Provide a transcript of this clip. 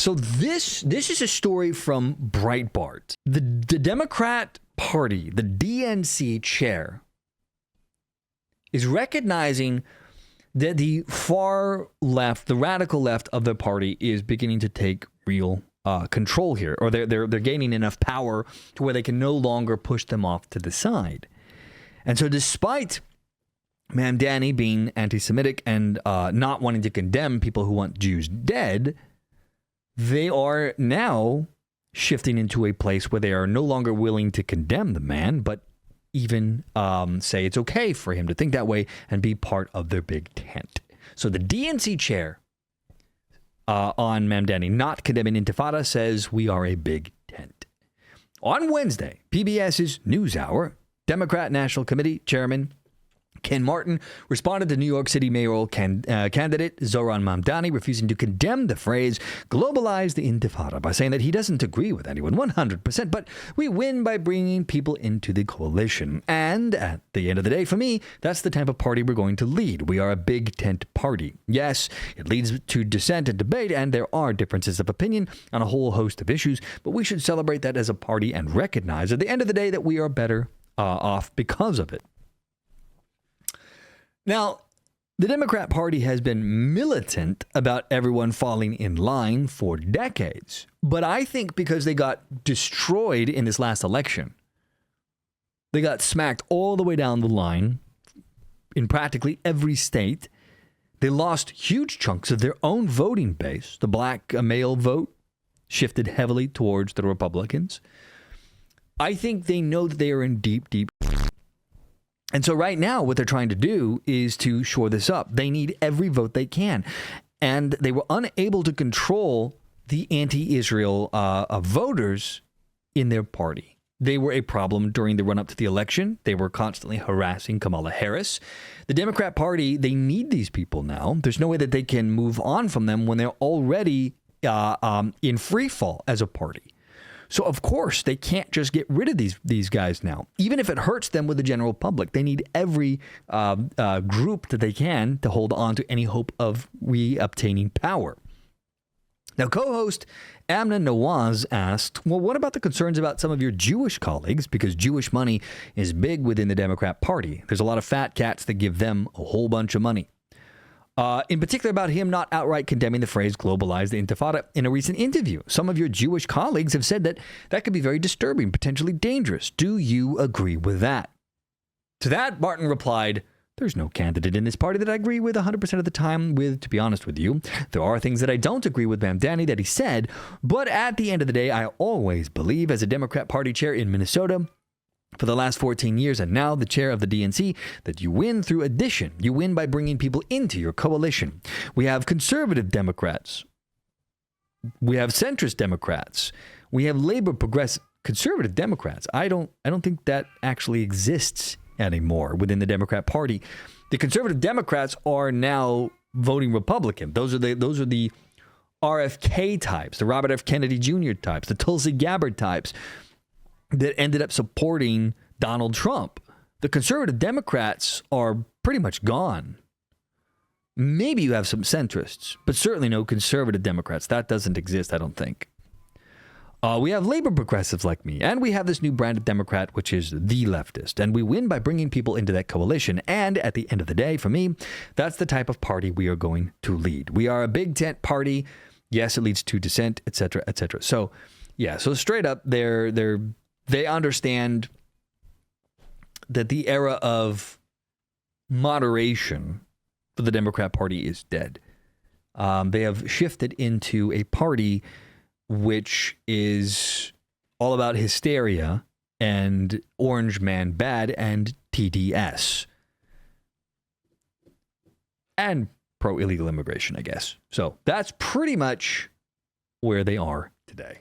So this is a story from Breitbart. The Democrat Party, the DNC chair, is recognizing that the far left, the radical left of the party is beginning to take real control here, or they're gaining enough power to where they can no longer push them off to the side. And so despite Mamdani being anti-Semitic and not wanting to condemn people who want Jews dead, they are now shifting into a place where they are no longer willing to condemn the man, but even say it's okay for him to think that way and be part of their big tent. So the DNC chair on Mamdani not condemning intifada says we are a big tent. On Wednesday, PBS's NewsHour, Democrat National Committee Chairman Ken Martin responded to New York City mayoral candidate Zohran Mamdani refusing to condemn the phrase globalize the intifada by saying that he doesn't agree with anyone 100%, but we win by bringing people into the coalition. And at the end of the day, for me, that's the type of party we're going to lead. We are a big tent party. Yes, it leads to dissent and debate, and there are differences of opinion on a whole host of issues, but we should celebrate that as a party and recognize at the end of the day that we are better off because of it. Now, the Democrat Party has been militant about everyone falling in line for decades. But I think because they got destroyed in this last election, they got smacked all the way down the line in practically every state. They lost huge chunks of their own voting base. The black male vote shifted heavily towards the Republicans. I think they know that they are in deep. And so right now, what they're trying to do is to shore this up. They need every vote they can. And they were unable to control the anti-Israel voters in their party. They were a problem during the run-up to the election. They were constantly harassing Kamala Harris. The Democrat Party, they need these people now. There's no way that they can move on from them when they're already in free fall as a party. So, of course, they can't just get rid of these guys now, even if it hurts them with the general public. They need every group that they can to hold on to any hope of re-obtaining power. Now, co-host Amna Nawaz asked, well, what about the concerns about some of your Jewish colleagues? Because Jewish money is big within the Democrat Party. There's a lot of fat cats that give them a whole bunch of money. In particular about him not outright condemning the phrase globalize the intifada in a recent interview. Some of your Jewish colleagues have said that could be very disturbing, potentially dangerous. Do you agree with that? To that, Martin replied, there's no candidate in this party that I agree with 100% of the time with, to be honest with you. There are things that I don't agree with Mamdani that he said, but at the end of the day, I always believe as a Democrat Party chair in Minnesota, for the last 14 years and now the chair of the DNC, that you win through addition. You win by bringing people into your coalition. We have conservative Democrats. We have centrist Democrats. We have labor progressive conservative Democrats. I don't think that actually exists anymore within the Democrat Party. The conservative Democrats are now voting Republican. Those are the RFK types, the Robert F. Kennedy Jr. types, the Tulsi Gabbard types that ended up supporting Donald Trump. The conservative Democrats are pretty much gone. Maybe you have some centrists, but certainly no conservative Democrats. That doesn't exist, I don't think. We have labor progressives like me, and we have this new brand of Democrat, which is the leftist. And we win by bringing people into that coalition. And at the end of the day, for me, that's the type of party we are going to lead. We are a big tent party. Yes, it leads to dissent, etc., etc. So, yeah, so straight up, they understand that the era of moderation for the Democrat Party is dead. They have shifted into a party which is all about hysteria and Orange Man Bad and TDS. And pro-illegal immigration, I guess. So that's pretty much where they are today.